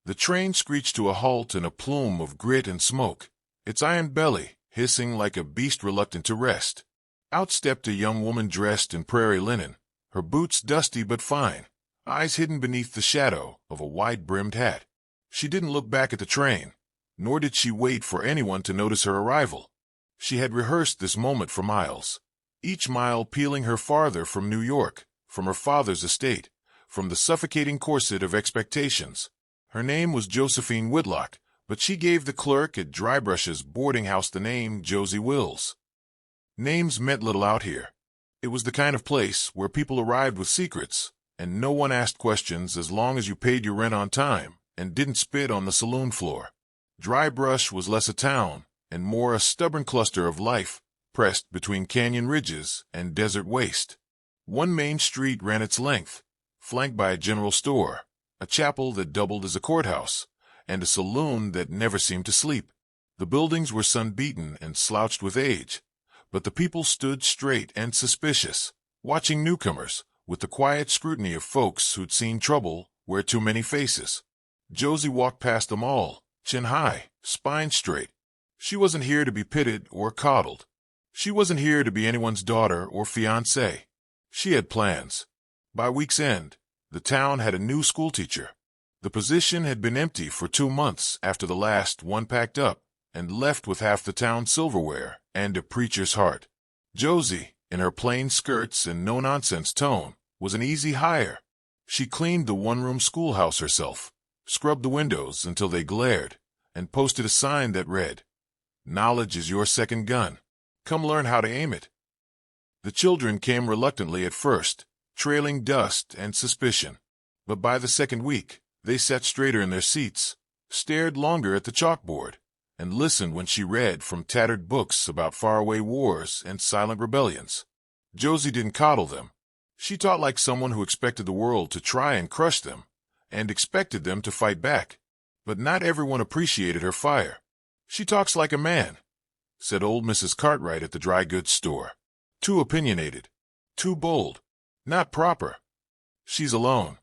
The train screeched to a halt in a plume of grit and smoke, its iron belly hissing like a beast reluctant to rest. Out stepped a young woman dressed in prairie linen, her boots dusty but fine, eyes hidden beneath the shadow of a wide-brimmed hat. She didn't look back at the train, nor did she wait for anyone to notice her arrival. She had rehearsed this moment for miles, each mile peeling her farther from New York, from her father's estate, from the suffocating corset of expectations. Her name was Josephine Whitlock, but she gave the clerk at Drybrush's boarding house the name Josie Wills. Names meant little out here. It was the kind of place where people arrived with secrets, and no one asked questions as long as you paid your rent on time and didn't spit on the saloon floor. Drybrush was less a town and more a stubborn cluster of life, pressed between canyon ridges and desert waste. One main street ran its length, flanked by a general store, a chapel that doubled as a courthouse, and a saloon that never seemed to sleep. The buildings were sun-beaten and slouched with age, but the people stood straight and suspicious, watching newcomers with the quiet scrutiny of folks who'd seen trouble wear too many faces. Josie walked past them all, chin high, spine straight. She wasn't here to be pitied or coddled. She wasn't here to be anyone's daughter or fiancée. She had plans. By week's end, the town had a new schoolteacher. The position had been empty for 2 months after the last one packed up and left with half the town's silverware and a preacher's heart. Josie, in her plain skirts and no-nonsense tone, was an easy hire. She cleaned the one-room schoolhouse herself, scrubbed the windows until they glared, and posted a sign that read, "Knowledge is your second gun. Come learn how to aim it." The children came reluctantly at first, trailing dust and suspicion. But by the second week, they sat straighter in their seats, stared longer at the chalkboard, and listened when she read from tattered books about faraway wars and silent rebellions. Josie didn't coddle them. She taught like someone who expected the world to try and crush them, and expected them to fight back. But not everyone appreciated her fire. "She talks like a man," said old Mrs. Cartwright at the dry goods store. "Too opinionated. Too bold. Not proper. She's alone.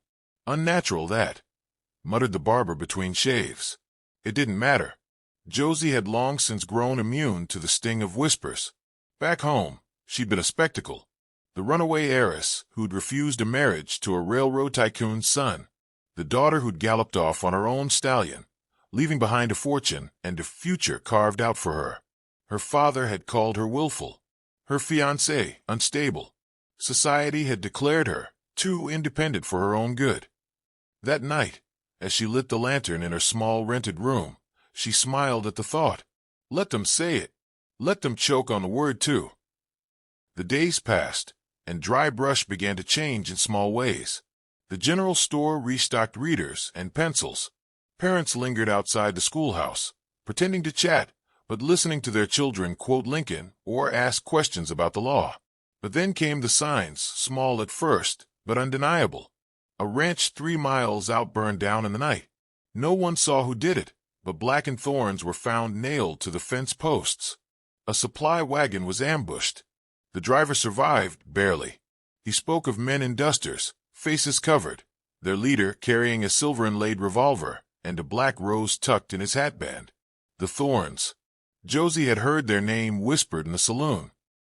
Unnatural, that," muttered the barber between shaves. It didn't matter. Josie had long since grown immune to the sting of whispers. Back home, she'd been a spectacle. The runaway heiress who'd refused a marriage to a railroad tycoon's son. The daughter who'd galloped off on her own stallion, leaving behind a fortune and a future carved out for her. Her father had called her willful, her fiancé unstable. Society had declared her too independent for her own good. That night, as she lit the lantern in her small rented room, she smiled at the thought. Let them say it. Let them choke on the word, too. The days passed, and Drybrush began to change in small ways. The general store restocked readers and pencils. Parents lingered outside the schoolhouse, pretending to chat, but listening to their children quote Lincoln or ask questions about the law. But then came the signs, small at first, but undeniable. A ranch 3 miles out burned down in the night. No one saw who did it, but blackened thorns were found nailed to the fence posts. A supply wagon was ambushed. The driver survived, barely. He spoke of men in dusters, faces covered, their leader carrying a silver-inlaid revolver and a black rose tucked in his hatband. The Thorns. Josie had heard their name whispered in the saloon.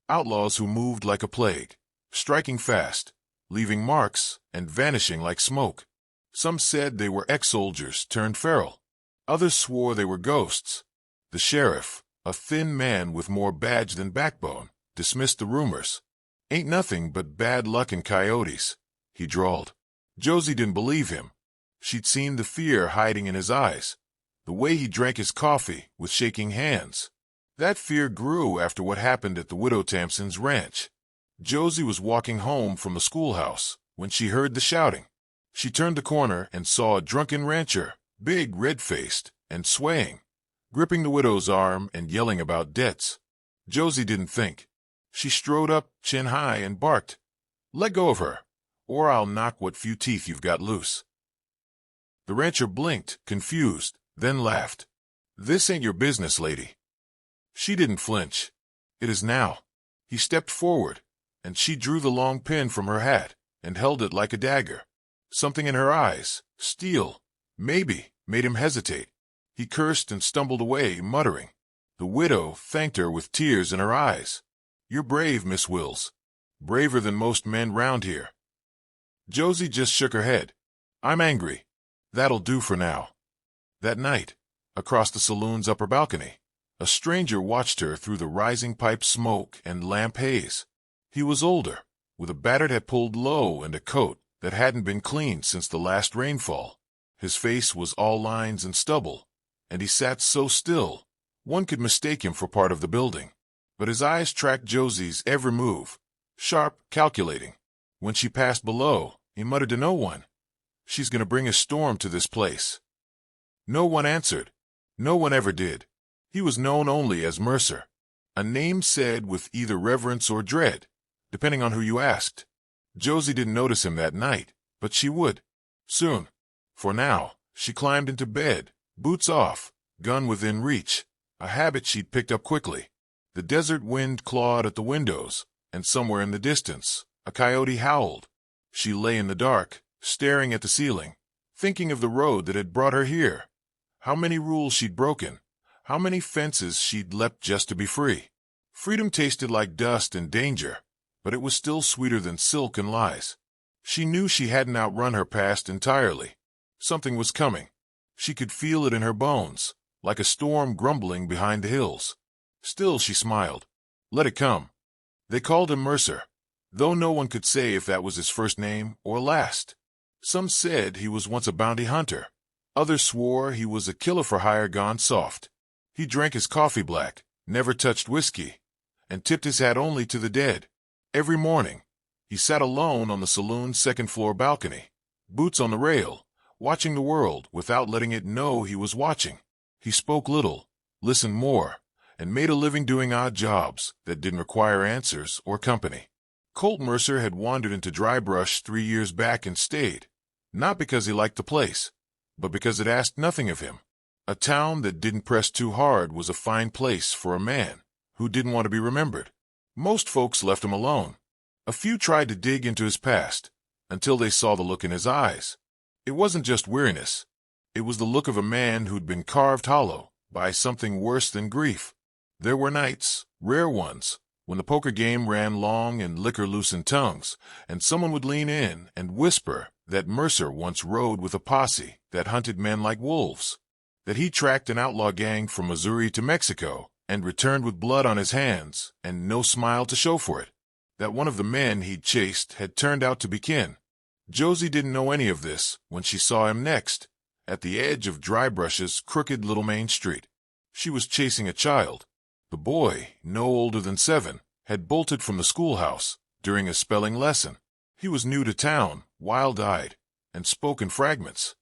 Outlaws who moved like a plague, striking fast, leaving marks and vanishing like smoke. Some said they were ex-soldiers turned feral. Others swore they were ghosts. The sheriff, a thin man with more badge than backbone, dismissed the rumors. "Ain't nothing but bad luck and coyotes," he drawled. Josie didn't believe him. She'd seen the fear hiding in his eyes, the way he drank his coffee with shaking hands. That fear grew after what happened at the Widow Tampson's ranch. Josie was walking home from the schoolhouse when she heard the shouting. She turned the corner and saw a drunken rancher, big, red-faced, and swaying, gripping the widow's arm and yelling about debts. Josie didn't think. She strode up, chin high, and barked, "Let go of her, or I'll knock what few teeth you've got loose." The rancher blinked, confused, then laughed. "This ain't your business, lady." She didn't flinch. "It is now." He stepped forward, and she drew the long pin from her hat and held it like a dagger. Something in her eyes, steel, maybe made him hesitate. He cursed and stumbled away, muttering. The widow thanked her with tears in her eyes. "You're brave, Miss Wills. Braver than most men round here." Josie just shook her head. "I'm angry. That'll do for now." That night, across the saloon's upper balcony, a stranger watched her through the rising pipe smoke and lamp haze. He was older, with a battered hat pulled low and a coat that hadn't been cleaned since the last rainfall. His face was all lines and stubble, and he sat so still, one could mistake him for part of the building. But his eyes tracked Josie's every move, sharp, calculating. When she passed below, he muttered to no one, "She's going to bring a storm to this place." No one answered. No one ever did. He was known only as Mercer, a name said with either reverence or dread, depending on who you asked. Josie didn't notice him that night, but she would. Soon. For now, she climbed into bed, boots off, gun within reach, a habit she'd picked up quickly. The desert wind clawed at the windows, and somewhere in the distance, a coyote howled. She lay in the dark, staring at the ceiling, thinking of the road that had brought her here. How many rules she'd broken, how many fences she'd leapt just to be free. Freedom tasted like dust and danger, but it was still sweeter than silk and lies. She knew she hadn't outrun her past entirely. Something was coming. She could feel it in her bones, like a storm grumbling behind the hills. Still she smiled. Let it come. They called him Mercer, though no one could say if that was his first name or last. Some said he was once a bounty hunter. Others swore he was a killer for hire gone soft. He drank his coffee black, never touched whiskey, and tipped his hat only to the dead. Every morning, he sat alone on the saloon's second-floor balcony, boots on the rail, watching the world without letting it know he was watching. He spoke little, listened more, and made a living doing odd jobs that didn't require answers or company. Colt Mercer had wandered into Drybrush 3 years back and stayed, not because he liked the place, but because it asked nothing of him. A town that didn't press too hard was a fine place for a man who didn't want to be remembered. Most folks left him alone. A few tried to dig into his past, until they saw the look in his eyes. It wasn't just weariness. It was the look of a man who'd been carved hollow by something worse than grief. There were nights, rare ones, when the poker game ran long and liquor loosened tongues, and someone would lean in and whisper that Mercer once rode with a posse that hunted men like wolves, that he tracked an outlaw gang from Missouri to Mexico and returned with blood on his hands and no smile to show for it, that one of the men he'd chased had turned out to be kin. Josie didn't know any of this when she saw him next, at the edge of Drybrush's crooked little main street. She was chasing a child. The boy, no older than 7, had bolted from the schoolhouse during a spelling lesson. He was new to town, wild-eyed, and spoke in fragments.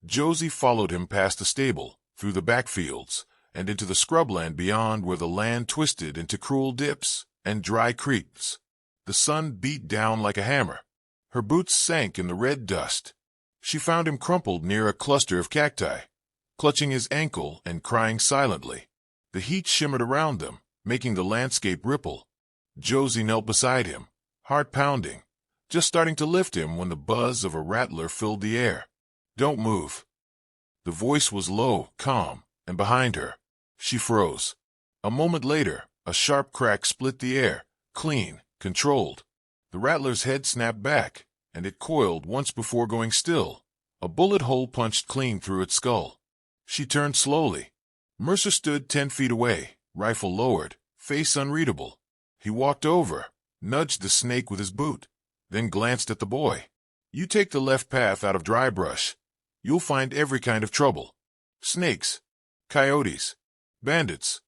Josie followed him past the stable, through the backfields, and into the scrubland beyond where the land twisted into cruel dips and dry creeks. The sun beat down like a hammer. Her boots sank in the red dust. She found him crumpled near a cluster of cacti, clutching his ankle and crying silently. The heat shimmered around them, making the landscape ripple. Josie knelt beside him, heart pounding, just starting to lift him when the buzz of a rattler filled the air. "Don't move." The voice was low, calm, and behind her. She froze. A moment later, a sharp crack split the air, clean, controlled. The rattler's head snapped back, and it coiled once before going still. A bullet hole punched clean through its skull. She turned slowly. Mercer stood 10 feet away, rifle lowered, face unreadable. He walked over, nudged the snake with his boot, then glanced at the boy. "You take the left path out of Drybrush. You'll find every kind of trouble. Snakes, coyotes, bandits,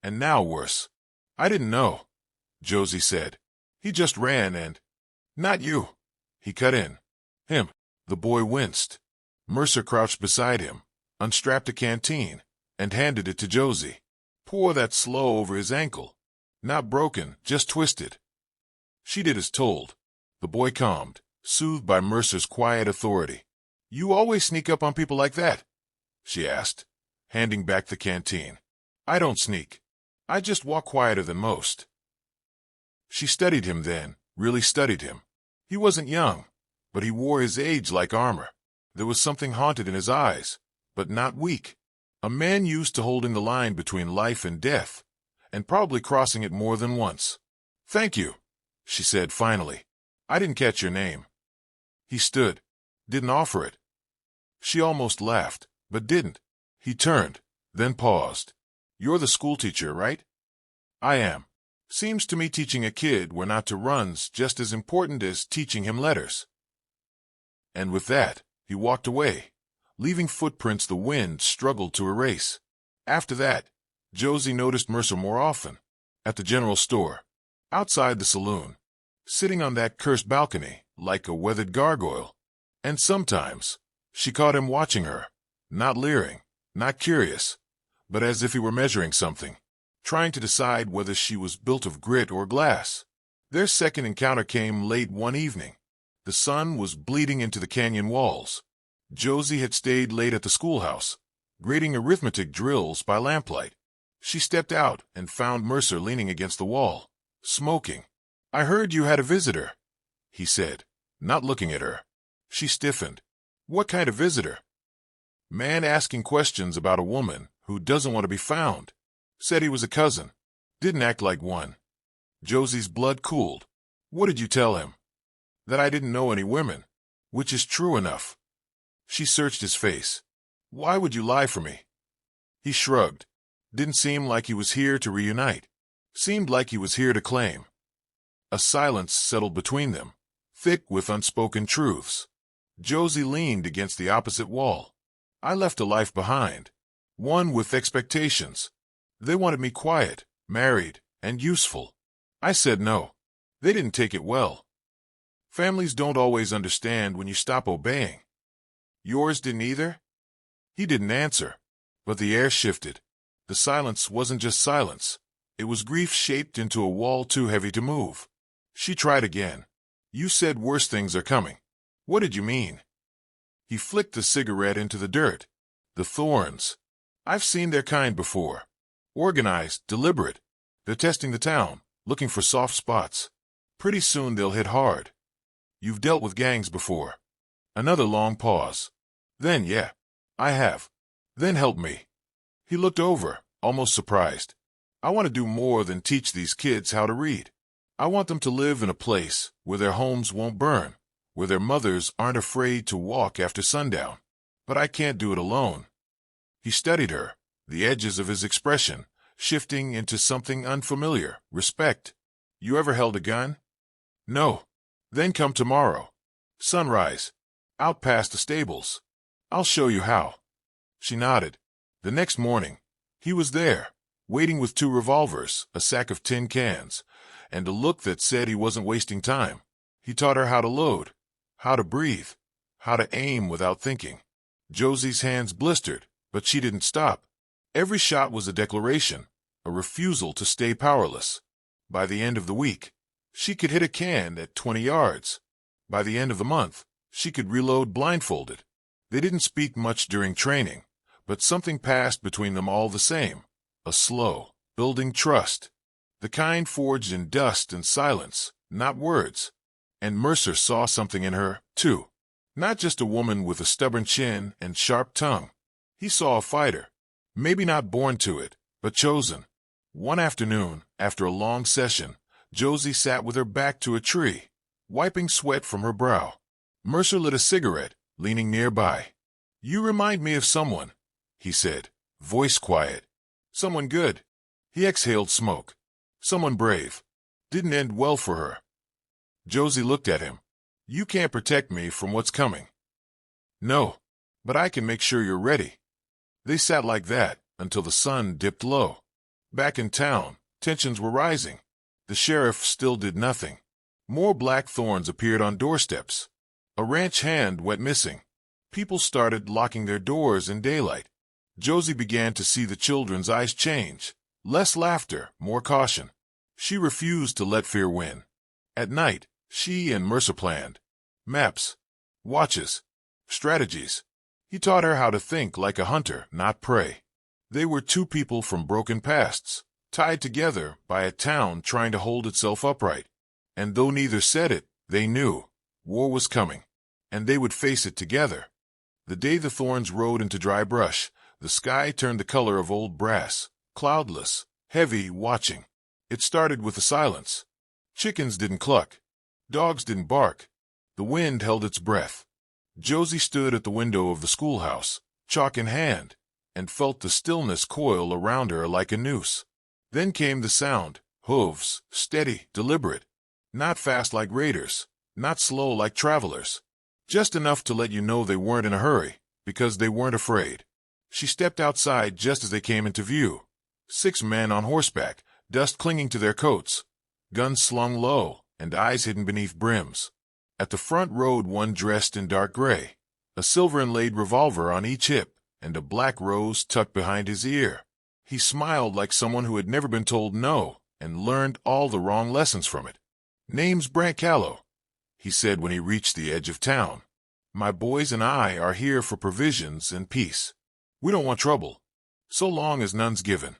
and now worse." "I didn't know," Josie said. "He just ran and—" "Not you," he cut in. "Him." The boy winced. Mercer crouched beside him, unstrapped a canteen, and handed it to Josie. "Pour that slow over his ankle. Not broken, just twisted." She did as told. The boy calmed, soothed by Mercer's quiet authority. "You always sneak up on people like that?" she asked, handing back the canteen. "I don't sneak. I just walk quieter than most." She studied him then, really studied him. He wasn't young, but he wore his age like armor. There was something haunted in his eyes, but not weak. A man used to holding the line between life and death, and probably crossing it more than once. "Thank you," she said finally. "I didn't catch your name." He stood. Didn't offer it. She almost laughed, but didn't. He turned, then paused. "You're the schoolteacher, right?" "I am. Seems to me teaching a kid where not to run's just as important as teaching him letters." And with that, he walked away, leaving footprints the wind struggled to erase. After that, Josie noticed Mercer more often. At the general store, outside the saloon, sitting on that cursed balcony like a weathered gargoyle. And sometimes, she caught him watching her, not leering, not curious, but as if he were measuring something, trying to decide whether she was built of grit or glass. Their second encounter came late one evening. The sun was bleeding into the canyon walls. Josie had stayed late at the schoolhouse, grading arithmetic drills by lamplight. She stepped out and found Mercer leaning against the wall, smoking. "I heard you had a visitor," he said, not looking at her. She stiffened. "What kind of visitor?" "Man asking questions about a woman who doesn't want to be found. Said he was a cousin. Didn't act like one." Josie's blood cooled. "What did you tell him?" "That I didn't know any women, which is true enough." She searched his face. "Why would you lie for me?" He shrugged. Didn't seem like he was here to reunite. Seemed like he was here to claim. A silence settled between them, thick with unspoken truths. Josie leaned against the opposite wall. "I left a life behind. One with expectations. They wanted me quiet, married, and useful. I said no. They didn't take it well. Families don't always understand when you stop obeying." "Yours didn't either?" He didn't answer, but the air shifted. The silence wasn't just silence. It was grief shaped into a wall too heavy to move. She tried again. "You said worse things are coming. What did you mean?" He flicked the cigarette into the dirt. "The thorns. I've seen their kind before. Organized, deliberate. They're testing the town, looking for soft spots. Pretty soon they'll hit hard. You've dealt with gangs before." Another long pause. "Then, yeah, I have. Then help me." He looked over, almost surprised. "I want to do more than teach these kids how to read. I want them to live in a place where their homes won't burn, where their mothers aren't afraid to walk after sundown. But I can't do it alone." He studied her, the edges of his expression shifting into something unfamiliar, respect. "You ever held a gun?" "No." "Then come tomorrow. Sunrise. Out past the stables. I'll show you how." She nodded. The next morning, he was there, waiting with 2 revolvers, a sack of tin cans, and a look that said he wasn't wasting time. He taught her how to load, how to breathe, how to aim without thinking. Josie's hands blistered, but she didn't stop. Every shot was a declaration, a refusal to stay powerless. By the end of the week, she could hit a can at 20 yards. By the end of the month, she could reload blindfolded. They didn't speak much during training, but something passed between them all the same. A slow, building trust. The kind forged in dust and silence, not words. And Mercer saw something in her, too. Not just a woman with a stubborn chin and sharp tongue. He saw a fighter. Maybe not born to it, but chosen. One afternoon, after a long session, Josie sat with her back to a tree, wiping sweat from her brow. Mercer lit a cigarette, leaning nearby. "You remind me of someone," he said, voice quiet. "Someone good." He exhaled smoke. "Someone brave. Didn't end well for her." Josie looked at him. "You can't protect me from what's coming." "No, but I can make sure you're ready." They sat like that until the sun dipped low. Back in town, tensions were rising. The sheriff still did nothing. More black thorns appeared on doorsteps. A ranch hand went missing. People started locking their doors in daylight. Josie began to see the children's eyes change. Less laughter, more caution. She refused to let fear win. At night, she and Mercer planned. Maps, watches, strategies. He taught her how to think like a hunter, not prey. They were 2 people from broken pasts, tied together by a town trying to hold itself upright. And though neither said it, they knew war was coming, and they would face it together. The day the thorns rode into dry brush, the sky turned the color of old brass, cloudless, heavy, watching. It started with a silence. Chickens didn't cluck. Dogs didn't bark. The wind held its breath. Josie stood at the window of the schoolhouse, chalk in hand, and felt the stillness coil around her like a noose. Then came the sound, hooves, steady, deliberate, not fast like raiders, not slow like travelers, just enough to let you know they weren't in a hurry, because they weren't afraid. She stepped outside just as they came into view. 6 men on horseback, dust clinging to their coats, guns slung low, and eyes hidden beneath brims. At the front rode one dressed in dark gray, a silver-inlaid revolver on each hip, and a black rose tucked behind his ear. He smiled like someone who had never been told no, and learned all the wrong lessons from it. "Name's Brant Callow," he said when he reached the edge of town. "My boys and I are here for provisions and peace. We don't want trouble, so long as none's given."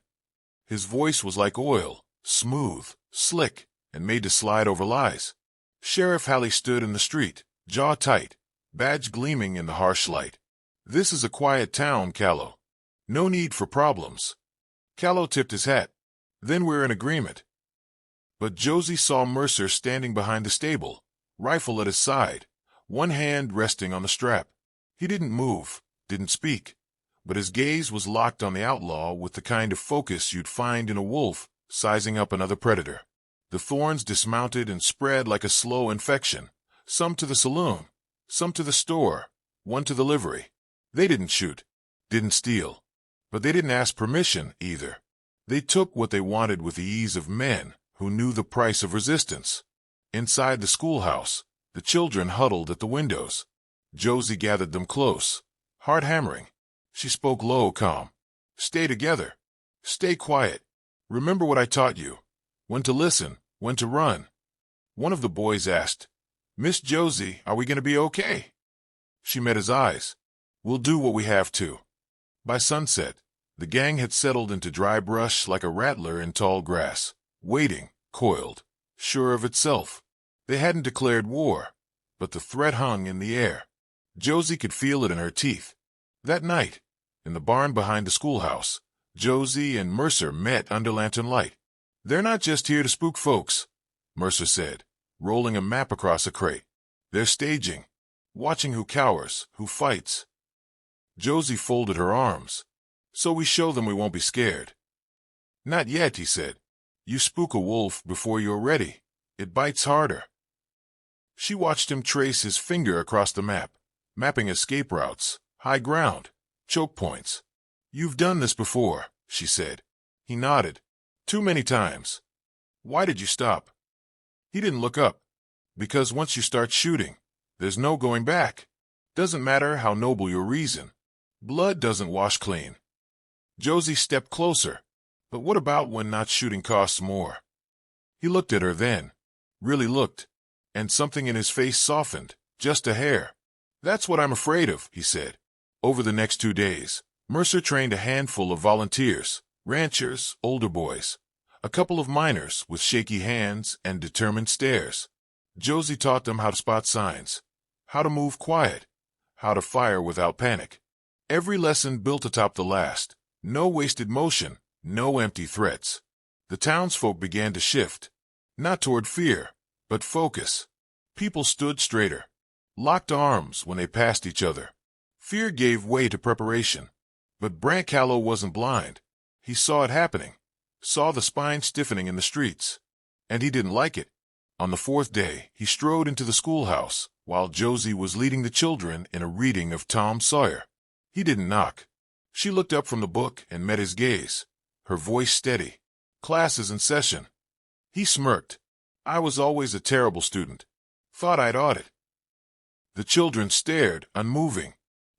His voice was like oil, smooth, slick, and made to slide over lies. Sheriff Halley stood in the street, jaw tight, badge gleaming in the harsh light. "This is a quiet town, Callow. No need for problems." Callow tipped his hat. "Then we're in agreement." But Josie saw Mercer standing behind the stable, rifle at his side, one hand resting on the strap. He didn't move, didn't speak, but his gaze was locked on the outlaw with the kind of focus you'd find in a wolf sizing up another predator. The thorns dismounted and spread like a slow infection, some to the saloon, some to the store, one to the livery. They didn't shoot, didn't steal, but they didn't ask permission either. They took what they wanted with the ease of men who knew the price of resistance. Inside the schoolhouse, the children huddled at the windows. Josie gathered them close, heart hammering. She spoke low, calm. "Stay together. Stay quiet. Remember what I taught you. When to listen, when to run." One of the boys asked, "Miss Josie, are we going to be okay?" She met his eyes. "We'll do what we have to." By sunset, the gang had settled into dry brush like a rattler in tall grass, waiting, coiled, sure of itself. They hadn't declared war, but the threat hung in the air. Josie could feel it in her teeth. That night, in the barn behind the schoolhouse, Josie and Mercer met under lantern light. "They're not just here to spook folks," Mercer said, rolling a map across a crate. "They're staging, watching who cowers, who fights." Josie folded her arms. "So we show them we won't be scared." "Not yet," he said. "You spook a wolf before you're ready. It bites harder." She watched him trace his finger across the map, mapping escape routes, high ground, choke points. "You've done this before," she said. He nodded. "Too many times." "Why did you stop?" He didn't look up. "Because once you start shooting, there's no going back. Doesn't matter how noble your reason. Blood doesn't wash clean." Josie stepped closer. "But what about when not shooting costs more?" He looked at her then, really looked, and something in his face softened, just a hair. "That's what I'm afraid of," he said. Over the next 2 days, Mercer trained a handful of volunteers, ranchers, older boys, a couple of miners with shaky hands and determined stares. Josie taught them how to spot signs, how to move quiet, how to fire without panic. Every lesson built atop the last. No wasted motion, no empty threats. The townsfolk began to shift, not toward fear, but focus. People stood straighter, locked arms when they passed each other. Fear gave way to preparation. But Brant Callow wasn't blind. He saw it happening, saw the spine stiffening in the streets, and he didn't like it. On the 4th day, he strode into the schoolhouse, while Josie was leading the children in a reading of Tom Sawyer. He didn't knock. She looked up from the book and met his gaze, her voice steady. "Class is in session." He smirked. "I was always a terrible student. Thought I'd audit." The children stared, unmoving.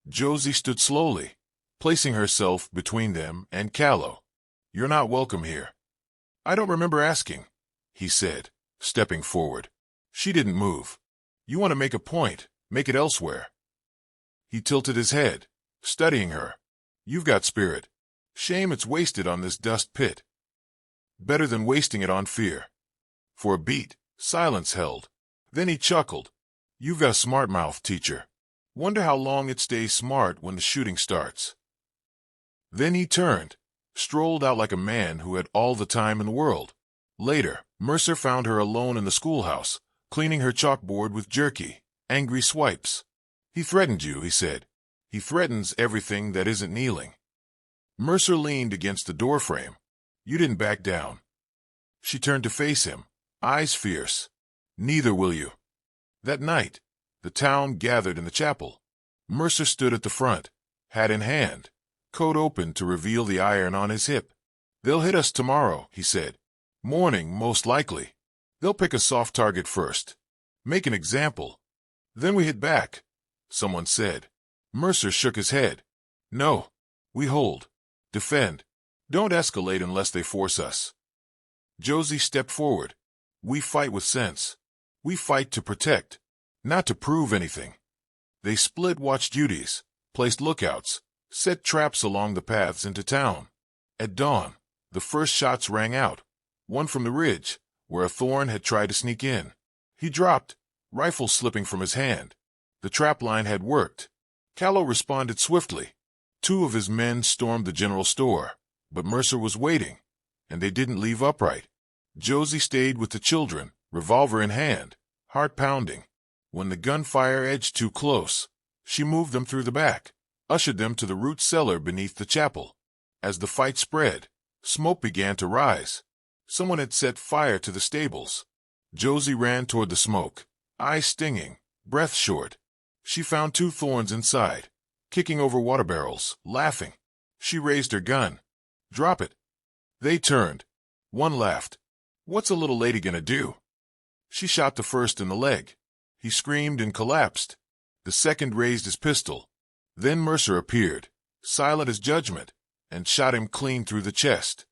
Josie stood slowly, placing herself between them and Callow. "You're not welcome here." "I don't remember asking," he said, stepping forward. She didn't move. "You want to make a point, make it elsewhere." He tilted his head, studying her. "You've got spirit. Shame it's wasted on this dust pit. Better than wasting it on fear." For a beat, silence held. Then he chuckled. "You've got a smart mouth, teacher." Wonder how long it stays smart when the shooting starts. Then he turned, strolled out like a man who had all the time in the world. Later, Mercer found her alone in the schoolhouse, cleaning her chalkboard with jerky, angry swipes. "He threatened you," he said. "He threatens everything that isn't kneeling." Mercer leaned against the doorframe. "You didn't back down." She turned to face him, eyes fierce. "Neither will you." That night, the town gathered in the chapel. Mercer stood at the front, hat in hand, coat open to reveal the iron on his hip. "They'll hit us tomorrow," he said. "Morning, most likely. They'll pick a soft target first. Make an example. Then we hit back," someone said. Mercer shook his head. "No. We hold. Defend. Don't escalate unless they force us." Josie stepped forward. "We fight with sense. We fight to protect, not to prove anything." They split watch duties, placed lookouts, set traps along the paths into town. At dawn, the first shots rang out, one from the ridge, where a thorn had tried to sneak in. He dropped, rifle slipping from his hand. The trap line had worked. Callow responded swiftly. 2 of his men stormed the general store, but Mercer was waiting, and they didn't leave upright. Josie stayed with the children, revolver in hand, heart pounding. When the gunfire edged too close, she moved them through the back, ushered them to the root cellar beneath the chapel. As the fight spread, smoke began to rise. Someone had set fire to the stables. Josie ran toward the smoke, eyes stinging, breath short. She found 2 thorns inside, kicking over water barrels, laughing. She raised her gun. "Drop it." They turned. One laughed. "What's a little lady gonna do?" She shot the first in the leg. He screamed and collapsed. The second raised his pistol. Then Mercer appeared, silent as judgment, and shot him clean through the chest.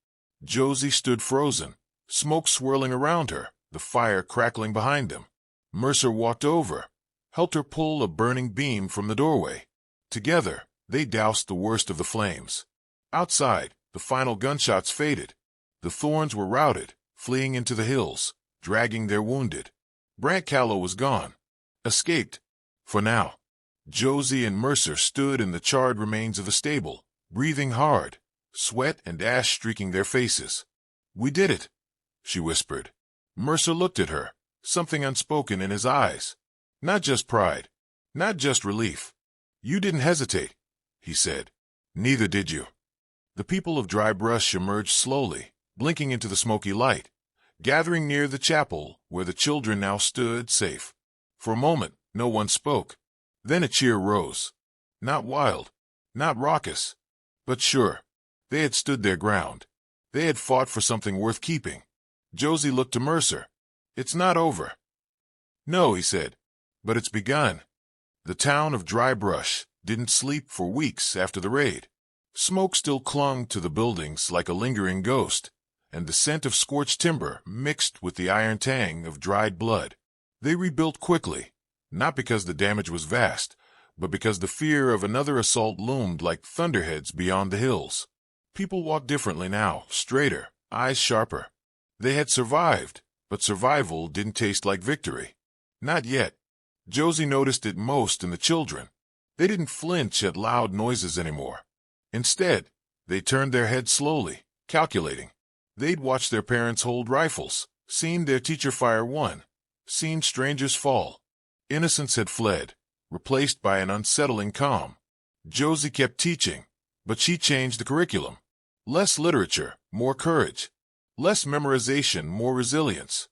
Josie stood frozen, smoke swirling around her, the fire crackling behind them. Mercer walked over, helped her pull a burning beam from the doorway. Together, they doused the worst of the flames. Outside, the final gunshots faded. The Thorns were routed, fleeing into the hills, dragging their wounded. Brant Callow was gone. Escaped. For now. Josie and Mercer stood in the charred remains of the stable, breathing hard, sweat and ash streaking their faces. "We did it," she whispered. Mercer looked at her, something unspoken in his eyes. Not just pride, not just relief. "You didn't hesitate," he said. "Neither did you." The people of Dry Brush emerged slowly, blinking into the smoky light, gathering near the chapel where the children now stood safe. For a moment, no one spoke. Then a cheer rose. Not wild, not raucous, but sure. They had stood their ground. They had fought for something worth keeping. Josie looked to Mercer. "It's not over." "No," he said, "but it's begun." The town of Dry Brush didn't sleep for weeks after the raid. Smoke still clung to the buildings like a lingering ghost, and the scent of scorched timber mixed with the iron tang of dried blood. They rebuilt quickly, not because the damage was vast, but because the fear of another assault loomed like thunderheads beyond the hills. People walked differently now, straighter, eyes sharper. They had survived, but survival didn't taste like victory. Not yet. Josie noticed it most in the children. They didn't flinch at loud noises anymore. Instead, they turned their heads slowly, calculating. They'd watched their parents hold rifles, seen their teacher fire one, seen strangers fall. Innocence had fled, replaced by an unsettling calm. Josie kept teaching, but she changed the curriculum. Less literature, more courage. Less memorization, more resilience.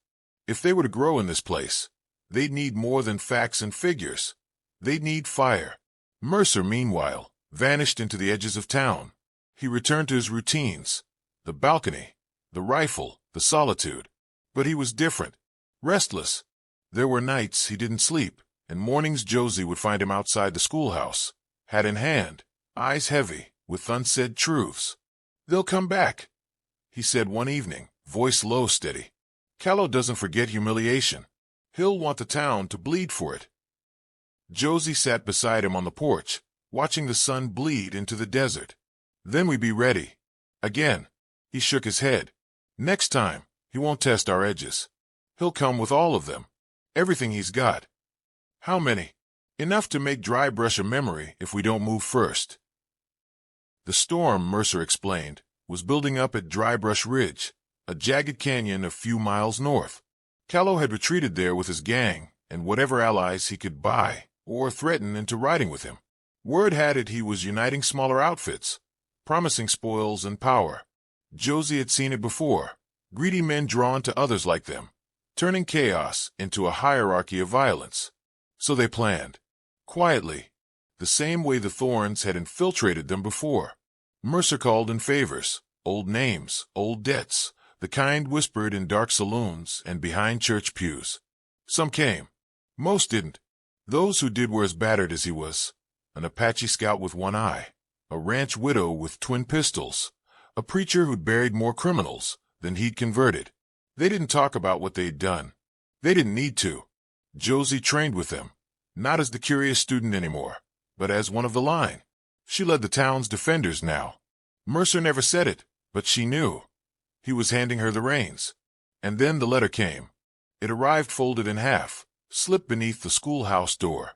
If they were to grow in this place, they'd need more than facts and figures. They'd need fire. Mercer, meanwhile, vanished into the edges of town. He returned to his routines. The balcony, the rifle, the solitude. But he was different. Restless. There were nights he didn't sleep, and mornings Josie would find him outside the schoolhouse, hat in hand, eyes heavy, with unsaid truths. "They'll come back," he said one evening, voice low, steady. "Callow doesn't forget humiliation. He'll want the town to bleed for it." Josie sat beside him on the porch, watching the sun bleed into the desert. "Then we be ready." Again, he shook his head. "Next time, he won't test our edges. He'll come with all of them. Everything he's got." "How many?" Enough to make dry brush a memory if we don't move first. The storm, Mercer explained, was building up at Dry Brush Ridge, a jagged canyon a few miles north. Callow had retreated there with his gang and whatever allies he could buy or threaten into riding with him. Word had it he was uniting smaller outfits, promising spoils and power. Josie had seen it before, greedy men drawn to others like them, turning chaos into a hierarchy of violence. So they planned, quietly, the same way the Thorns had infiltrated them before. Mercer called in favors, old names, old debts, the kind whispered in dark saloons and behind church pews. Some came. Most didn't. Those who did were as battered as he was. An Apache scout with one eye, a ranch widow with twin pistols, a preacher who'd buried more criminals than he'd converted. They didn't talk about what they'd done. They didn't need to. Josie trained with them, not as the curious student anymore, but as one of the line. She led the town's defenders now. Mercer never said it, but she knew. He was handing her the reins. And then the letter came. It arrived folded in half, slipped beneath the schoolhouse door.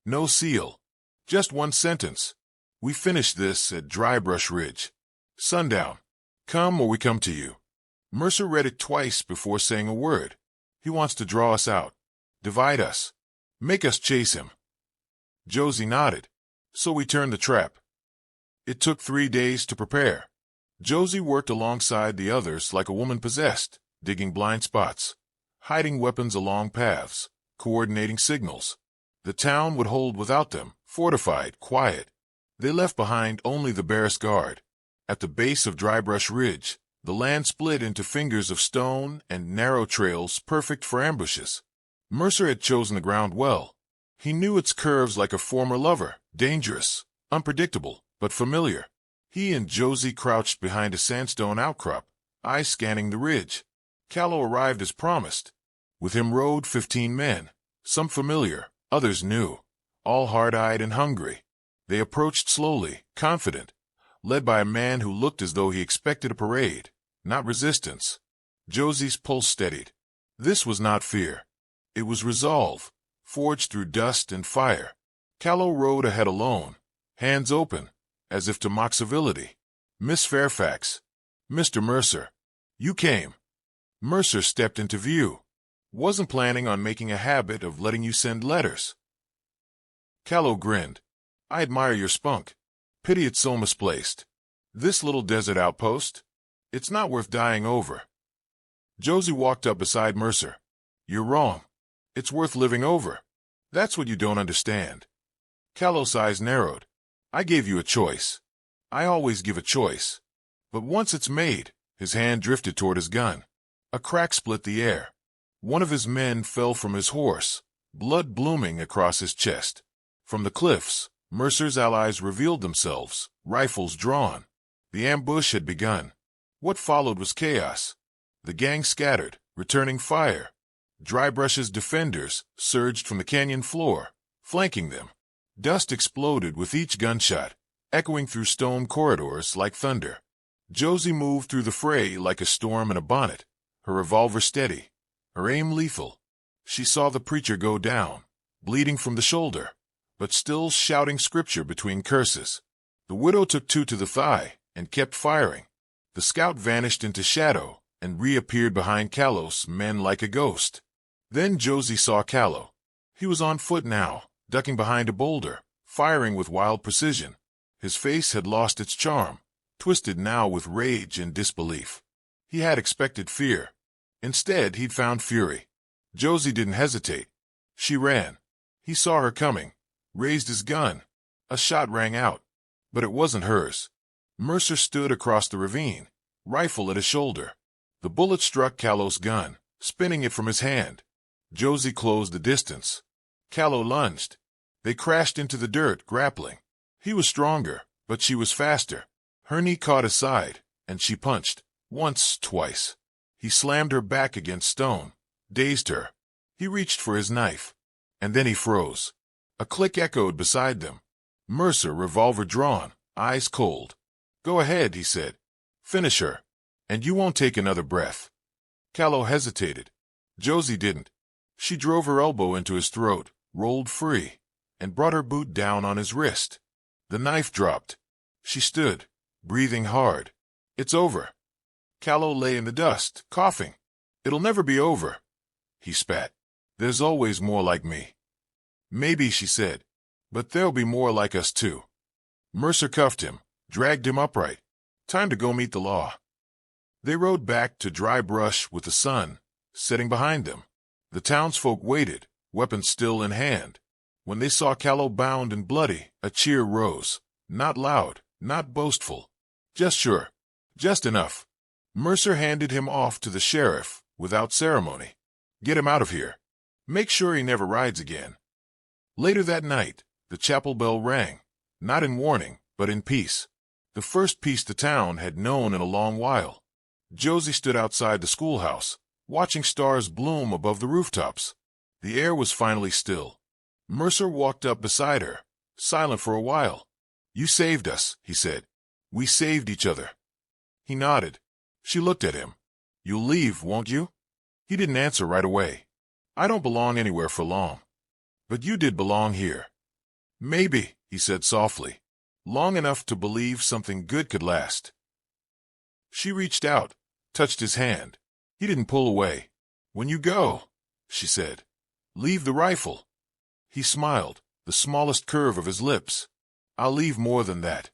No seal. Just one sentence. We finished this at Dry Brush Ridge. Sundown. Come or we come to you. Mercer read it twice before saying a word. He wants to draw us out. Divide us. Make us chase him. Josie nodded. So we turned the trap. It took 3 days to prepare. Josie worked alongside the others like a woman possessed, digging blind spots, hiding weapons along paths, coordinating signals. The town would hold without them, fortified, quiet. They left behind only the barest guard. At the base of Dry Brush Ridge, the land split into fingers of stone and narrow trails perfect for ambushes. Mercer had chosen the ground well. He knew its curves like a former lover, dangerous, unpredictable, but familiar. He and Josie crouched behind a sandstone outcrop, eyes scanning the ridge. Callow arrived as promised. With him rode 15 men, some familiar, others new, all hard-eyed and hungry. They approached slowly, confident, led by a man who looked as though he expected a parade, not resistance. Josie's pulse steadied. This was not fear. It was resolve, forged through dust and fire. Callow rode ahead alone, hands open, as if to mock civility. Miss Fairfax. Mr. Mercer. You came. Mercer stepped into view. Wasn't planning on making a habit of letting you send letters. Callow grinned. I admire your spunk. Pity it's so misplaced. This little desert outpost? It's not worth dying over. Josie walked up beside Mercer. You're wrong. It's worth living over. That's what you don't understand. Callow's eyes narrowed. I gave you a choice. I always give a choice. But once it's made, his hand drifted toward his gun. A crack split the air. One of his men fell from his horse, blood blooming across his chest. From the cliffs, Mercer's allies revealed themselves, rifles drawn. The ambush had begun. What followed was chaos. The gang scattered, returning fire. Dry Brush's defenders surged from the canyon floor, flanking them. Dust exploded with each gunshot, echoing through stone corridors like thunder. Josie moved through the fray like a storm in a bonnet, her revolver steady, her aim lethal. She saw the preacher go down, bleeding from the shoulder, but still shouting scripture between curses. The widow took 2 to the thigh and kept firing. The scout vanished into shadow and reappeared behind Callow's men like a ghost. Then Josie saw Callow. He was on foot now, ducking behind a boulder, firing with wild precision. His face had lost its charm, twisted now with rage and disbelief. He had expected fear. Instead, he'd found fury. Josie didn't hesitate. She ran. He saw her coming, raised his gun. A shot rang out, but it wasn't hers. Mercer stood across the ravine, rifle at his shoulder. The bullet struck Callow's gun, spinning it from his hand. Josie closed the distance. Callow lunged. They crashed into the dirt, grappling. He was stronger, but she was faster. Her knee caught his side, and she punched. Once, twice. He slammed her back against stone, dazed her. He reached for his knife. And then he froze. A click echoed beside them. Mercer, revolver drawn, eyes cold. Go ahead, he said. Finish her. And you won't take another breath. Callow hesitated. Josie didn't. She drove her elbow into his throat, rolled free, and brought her boot down on his wrist. The knife dropped. She stood, breathing hard. It's over. Callow lay in the dust, coughing. It'll never be over, he spat. There's always more like me. Maybe, she said, but there'll be more like us too. Mercer cuffed him, dragged him upright. Time to go meet the law. They rode back to Dry Brush with the sun setting behind them. The townsfolk waited, weapons still in hand. When they saw Callow bound and bloody, a cheer rose. Not loud, not boastful. Just sure. Just enough. Mercer handed him off to the sheriff, without ceremony. Get him out of here. Make sure he never rides again. Later that night, the chapel bell rang, not in warning, but in peace. The first peace the town had known in a long while. Josie stood outside the schoolhouse, watching stars bloom above the rooftops. The air was finally still. Mercer walked up beside her, silent for a while. You saved us, he said. We saved each other. He nodded. She looked at him. You'll leave, won't you? He didn't answer right away. I don't belong anywhere for long. But you did belong here. Maybe, he said softly. Long enough to believe something good could last. She reached out, touched his hand. He didn't pull away. When you go, she said, leave the rifle. He smiled, the smallest curve of his lips. I'll leave more than that.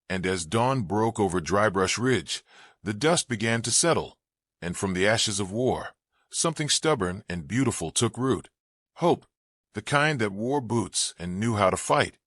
And as dawn broke over Dry Brush Ridge, the dust began to settle, and from the ashes of war, something stubborn and beautiful took root. Hope, the kind that wore boots and knew how to fight.